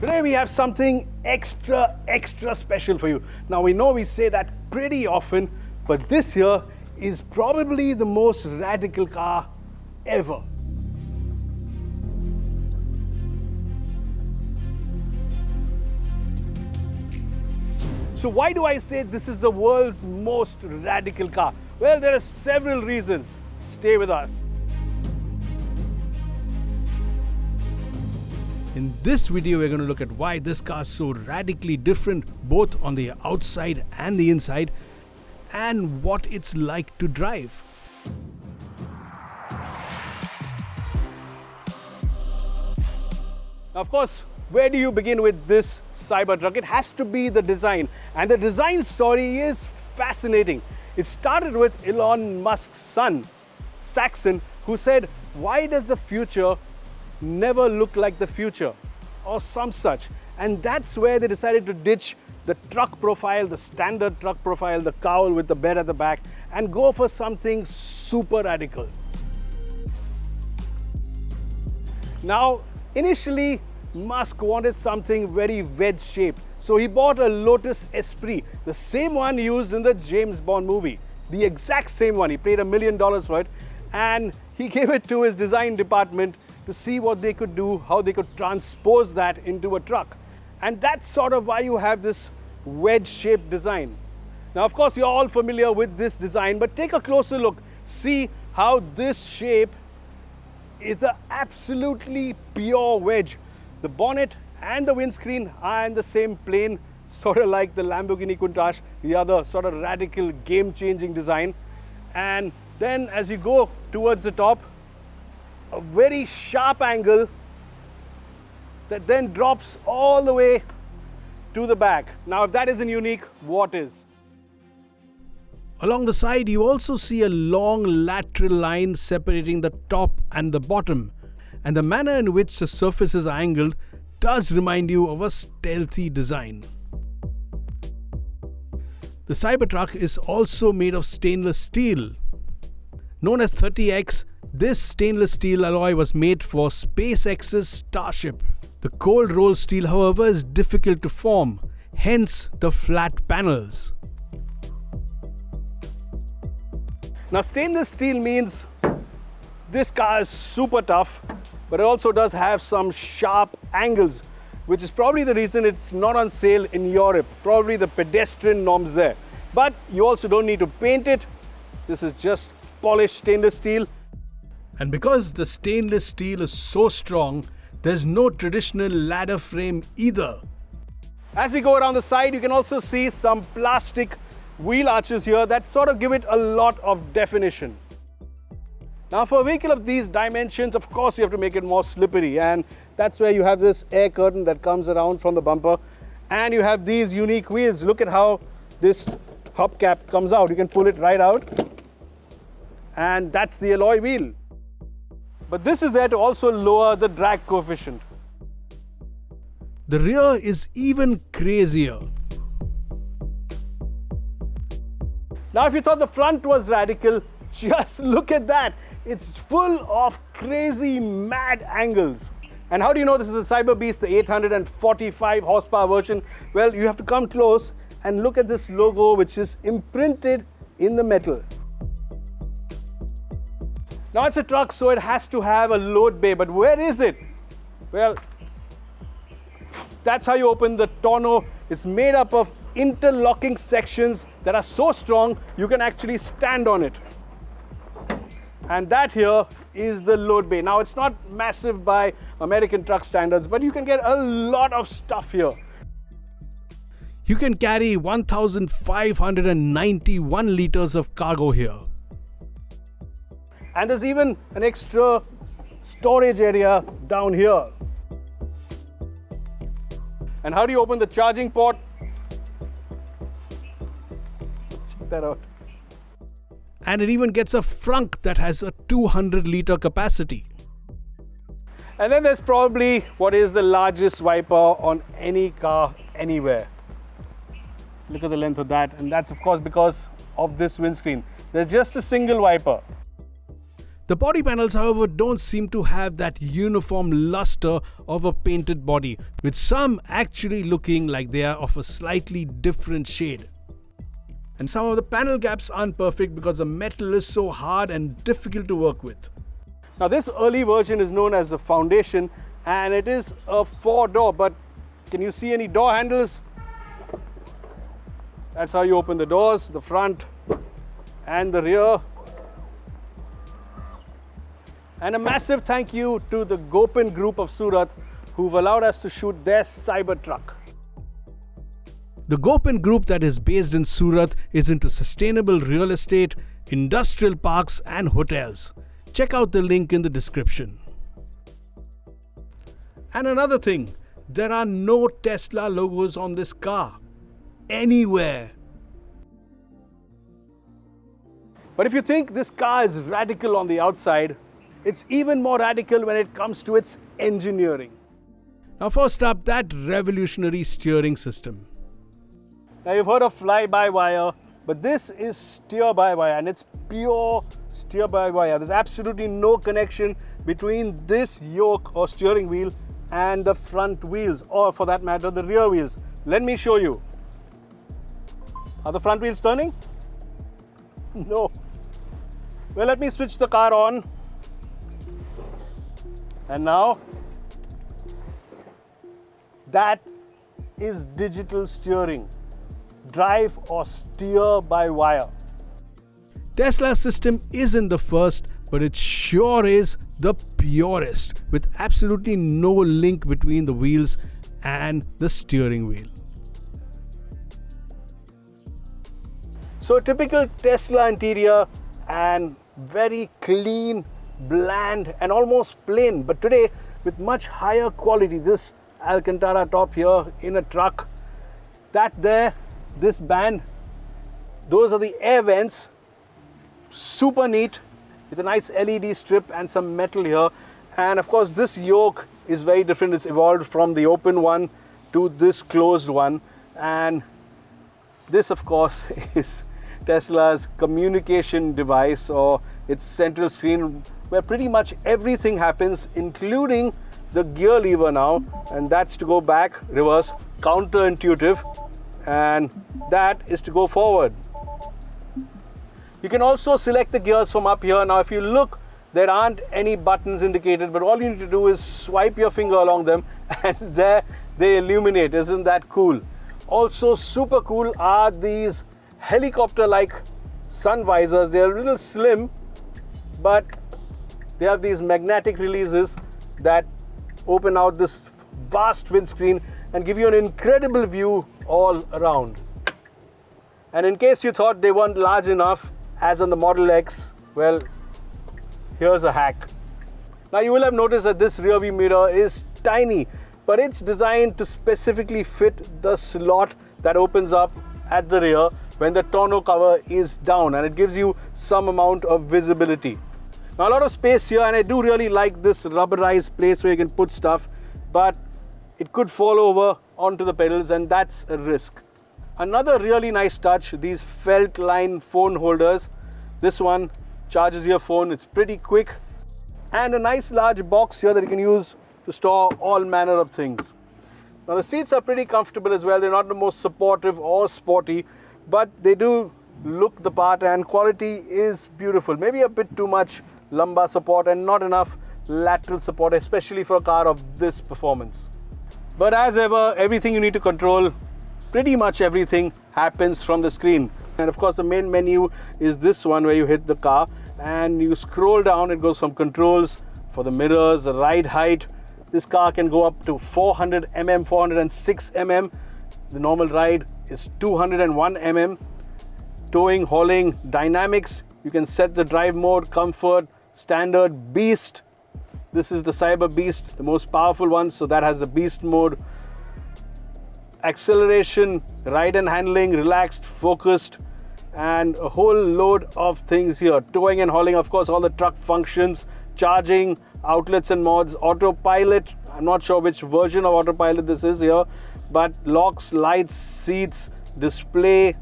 Today we have something extra special for you. Now we know we say that pretty often, but this here is probably the most radical car ever. So why do I say this is the world's most radical car? Well, there are several reasons. Stay with us. In this video, we're going to look at why this car is so radically different, both on the outside and the inside, and what it's like to drive. Now, of course, where do you begin with this Cybertruck? It has to be the design, and the design story is fascinating. It started with Elon Musk's son, Saxon, who said, "Why does the future never look like the future?" or some such. And that's where they decided to ditch the truck profile, the standard truck profile, the cowl with the bed at the back, and go for something super radical. Now, initially, Musk wanted something very wedge-shaped, so he bought a Lotus Esprit, the same one used in the James Bond movie, the exact same one. He paid $1 million for it, and he gave it to his design department to see what they could do, how they could transpose that into a truck. And that's sort of why you have this wedge-shaped design. Now, of course, you're all familiar with this design, but take a closer look. See how this shape is an absolutely pure wedge. The bonnet and the windscreen are in the same plane, sort of like the Lamborghini Countach, the other sort of radical, game-changing design. And then as you go towards the top, a very sharp angle that then drops all the way to the back. Now, if that isn't unique, what is? Along the side, you also see a long lateral line separating the top and the bottom. And the manner in which the surfaces are angled does remind you of a stealthy design. The Cybertruck is also made of stainless steel. Known as 30X, this stainless steel alloy was made for SpaceX's Starship. The cold rolled steel, however, is difficult to form, hence the flat panels. Now, stainless steel means this car is super tough, but it also does have some sharp angles, which is probably the reason it's not on sale in Europe, probably the pedestrian norms there. But you also don't need to paint it. This is just polished stainless steel. And because the stainless steel is so strong, there's no traditional ladder frame either. As we go around the side, you can also see some plastic wheel arches here that sort of give it a lot of definition. Now, for a vehicle of these dimensions, of course, you have to make it more slippery, and that's where you have this air curtain that comes around from the bumper, and you have these unique wheels. Look at how this hubcap comes out. You can pull it right out, and that's the alloy wheel. But this is there to also lower the drag coefficient. The rear is even crazier. Now, if you thought the front was radical, just look at that. It's full of crazy, mad angles. And how do you know this is the Cyber Beast, the 845 horsepower version? Well, you have to come close and look at this logo, which is imprinted in the metal. Now, it's a truck, so it has to have a load bay, but where is it? Well, that's how you open the tonneau. It's made up of interlocking sections that are so strong you can actually stand on it. And that here is the load bay. Now, it's not massive by American truck standards, but you can get a lot of stuff here. You can carry 1,591 liters of cargo here. And there's even an extra storage area down here. And how do you open the charging port? Check that out. And it even gets a frunk that has a 200-liter capacity. And then there's probably what is the largest wiper on any car anywhere. Look at the length of that, and that's of course because of this windscreen. There's just a single wiper. The body panels, however, don't seem to have that uniform luster of a painted body, with some actually looking like they are of a slightly different shade. And some of the panel gaps aren't perfect because the metal is so hard and difficult to work with. Now this early version is known as the Foundation, and it is a 4-door, but can you see any door handles? That's how you open the doors, the front and the rear. And a massive thank you to the Gopin group of Surat who've allowed us to shoot their Cybertruck. The Gopin group that is based in Surat is into sustainable real estate, industrial parks and hotels. Check out the link in the description. And another thing, there are no Tesla logos on this car. Anywhere. But if you think this car is radical on the outside, it's even more radical when it comes to its engineering. Now first up, that revolutionary steering system. Now you've heard of fly-by-wire, but this is steer-by-wire, and it's pure steer-by-wire. There's absolutely no connection between this yoke or steering wheel and the front wheels, or for that matter the rear wheels. Let me show you. Are the front wheels turning? No. Well, let me switch the car on. And now, that is digital steering. Drive or steer by wire. Tesla's system isn't the first, but it sure is the purest, with absolutely no link between the wheels and the steering wheel. So a typical Tesla interior, and very clean, bland and almost plain, but today with much higher quality. This Alcantara top here in a truck, that there, this band, those are the air vents, super neat with a nice LED strip and some metal here. And of course this yoke is very different. It's evolved from the open one to this closed one, and this of course is Tesla's communication device, or its central screen, where pretty much everything happens, including the gear lever now, and that's to go back, reverse, counterintuitive, and that is to go forward. You can also select the gears from up here. Now if you look, there aren't any buttons indicated, but all you need to do is swipe your finger along them and there they illuminate. Isn't that cool? Also super cool are these helicopter-like sun visors. They are a little slim, but they have these magnetic releases that open out this vast windscreen and give you an incredible view all around. And in case you thought they weren't large enough, as on the Model X, well, here's a hack. Now you will have noticed that this rear view mirror is tiny, but it's designed to specifically fit the slot that opens up at the rear when the tonneau cover is down, and it gives you some amount of visibility. Now a lot of space here, and I do really like this rubberized place where you can put stuff, but it could fall over onto the pedals, and that's a risk. Another really nice touch, these felt line phone holders. This one charges your phone, it's pretty quick, and a nice large box here that you can use to store all manner of things. Now the seats are pretty comfortable as well. They're not the most supportive or sporty, but they do look the part, and quality is beautiful. Maybe a bit too much lumbar support and not enough lateral support, especially for a car of this performance. But as ever, everything you need to control, pretty much everything, happens from the screen. And of course the main menu is this one where you hit the car and you scroll down. It goes from controls for the mirrors, the ride height. This car can go up to 400 mm, 406 mm. The normal ride is 201 mm. Towing, hauling, dynamics. You can set the drive mode, comfort, standard, beast. This is the Cyber Beast, the most powerful one, so that has the beast mode. Acceleration, ride and handling, relaxed, focused, and a whole load of things here. Towing and hauling, of course, all the truck functions, charging, outlets and mods, autopilot. I'm not sure which version of autopilot this is here, but locks, lights, seats, display,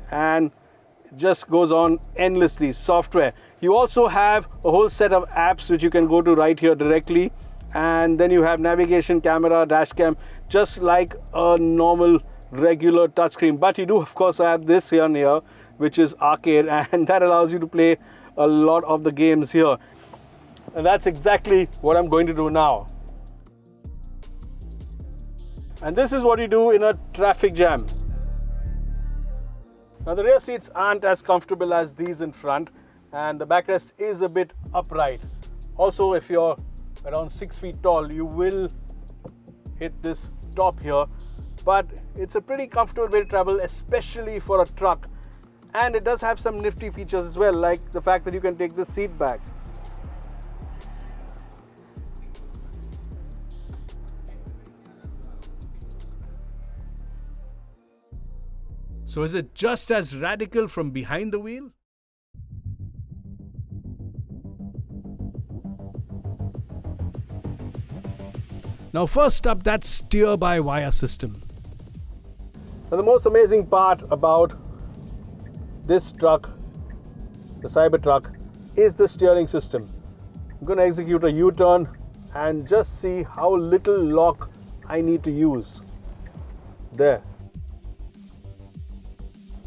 and it just goes on endlessly. Software. You also have a whole set of apps which you can go to right here directly, and then you have navigation, camera, dash cam, just like a normal regular touchscreen. But you do of course have this here which is arcade, and that allows you to play a lot of the games here. And that's exactly what I'm going to do now. And this is what you do in a traffic jam. Now the rear seats aren't as comfortable as these in front, and the backrest is a bit upright. Also, if you're around 6 feet tall, you will hit this top here, but it's a pretty comfortable way to travel, especially for a truck. And it does have some nifty features as well, like the fact that you can take the seat back. So is it just as radical from behind the wheel? Now first up, that steer-by-wire system. Now the most amazing part about this truck, the Cybertruck, is the steering system. I'm going to execute a U-turn and just see how little lock I need to use. There.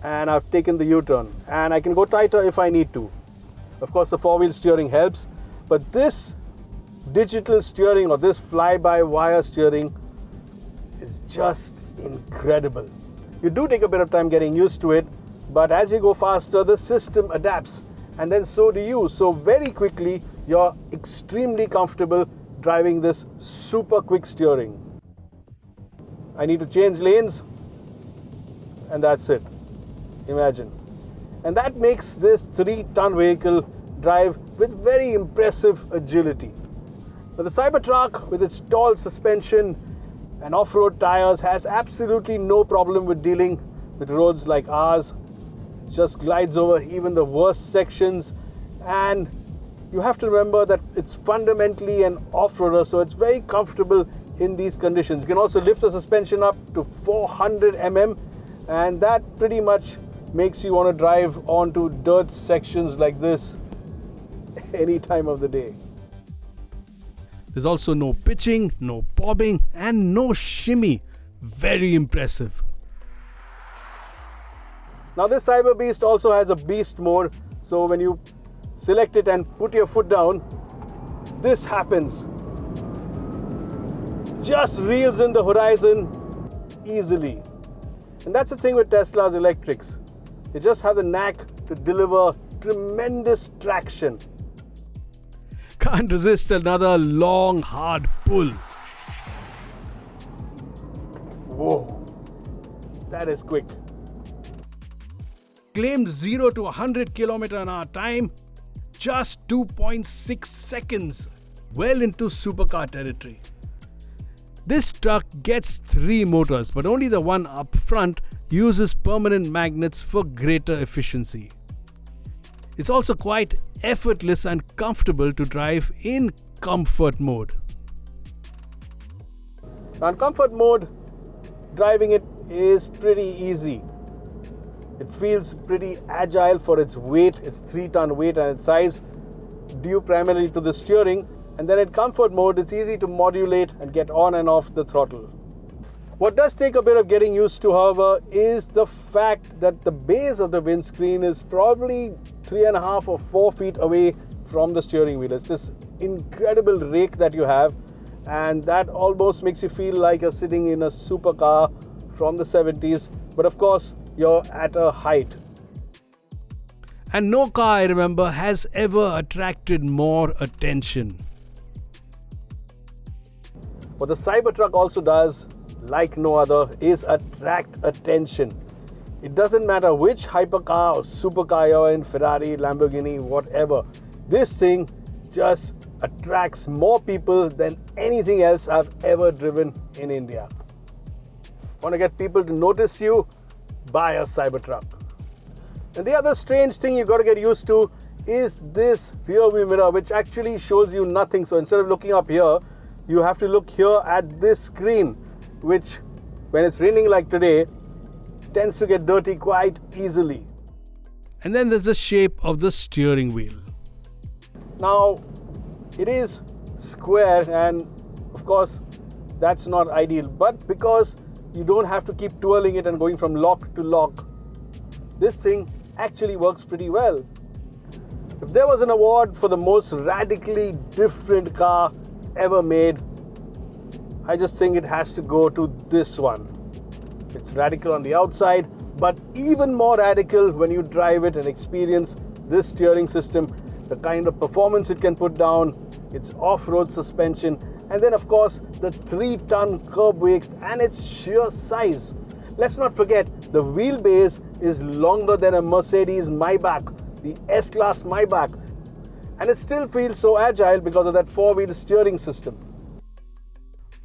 And I've taken the U-turn, and I can go tighter if I need to. Of course the four-wheel steering helps, but this digital steering or this fly-by-wire steering is just incredible. You do take a bit of time getting used to it, but as you go faster, the system adapts, and then so do you. So very quickly, you're extremely comfortable driving this super quick steering. I need to change lanes, and that's it. Imagine. And that makes this 3-ton vehicle drive with very impressive agility. But the Cybertruck, with its tall suspension and off-road tires, has absolutely no problem with dealing with roads like ours. It just glides over even the worst sections, and you have to remember that it's fundamentally an off-roader, so it's very comfortable in these conditions. You can also lift the suspension up to 400 mm, and that pretty much makes you want to drive onto dirt sections like this any time of the day. There's also no pitching, no bobbing, and no shimmy. Very impressive. Now this Cyber Beast also has a beast mode, so when you select it and put your foot down, this happens. Just reels in the horizon easily. And that's the thing with Tesla's electrics. They just have the knack to deliver tremendous traction. Can't resist another long, hard pull. Whoa, that is quick. Claimed 0 to 100 km/h time, just 2.6 seconds, well into supercar territory. This truck gets 3 motors, but only the one up front uses permanent magnets for greater efficiency. It's also quite effortless and comfortable to drive in comfort mode. Now in comfort mode, driving it is pretty easy. It feels pretty agile for its weight, its 3-ton weight and its size, due primarily to the steering. And then in comfort mode, it's easy to modulate and get on and off the throttle. What does take a bit of getting used to, however, is the fact that the base of the windscreen is probably 3.5 or 4 feet away from the steering wheel. It's this incredible rake that you have, and that almost makes you feel like you're sitting in a supercar from the 70s, but of course you're at a height. And no car, I remember, has ever attracted more attention. What the Cybertruck also does, like no other, is attract attention. It doesn't matter which hypercar or supercar you're in, Ferrari, Lamborghini, whatever. This thing just attracts more people than anything else I've ever driven in India. Want to get people to notice you? Buy a Cybertruck. And the other strange thing you got to get used to is this rear view mirror, which actually shows you nothing. So instead of looking up here, you have to look here at this screen, which when it's raining like today, tends to get dirty quite easily. And then there's the shape of the steering wheel. Now, it is square, and of course that's not ideal, but because you don't have to keep twirling it and going from lock to lock, this thing actually works pretty well. If there was an award for the most radically different car ever made, I just think it has to go to this one. It's radical on the outside, but even more radical when you drive it and experience this steering system, the kind of performance it can put down, its off-road suspension, and then of course the 3-ton curb weight and its sheer size. Let's not forget, the wheelbase is longer than a Mercedes Maybach, the S-Class Maybach, and it still feels so agile because of that 4-wheel steering system.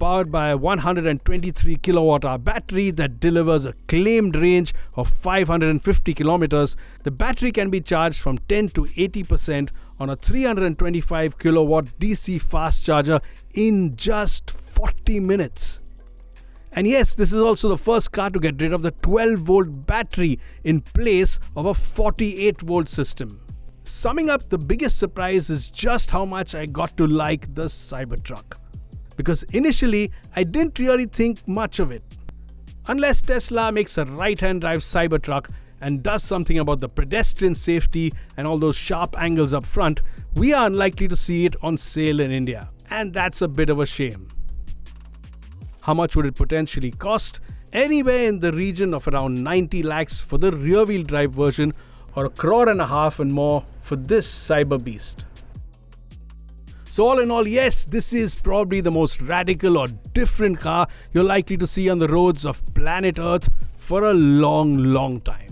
Powered by a 123 kilowatt-hour battery that delivers a claimed range of 550 kilometers, the battery can be charged from 10 to 80% on a 325 kilowatt DC fast charger in just 40 minutes. And yes, this is also the first car to get rid of the 12-volt battery in place of a 48-volt system. Summing up, the biggest surprise is just how much I got to like the Cybertruck. Because initially, I didn't really think much of it. Unless Tesla makes a right-hand drive Cybertruck and does something about the pedestrian safety and all those sharp angles up front, we are unlikely to see it on sale in India. And that's a bit of a shame. How much would it potentially cost? Anywhere in the region of around 90 lakhs for the rear-wheel drive version, or 1.5 crore and more for this cyber beast. So all in all, yes, this is probably the most radical or different car you're likely to see on the roads of planet Earth for a long time.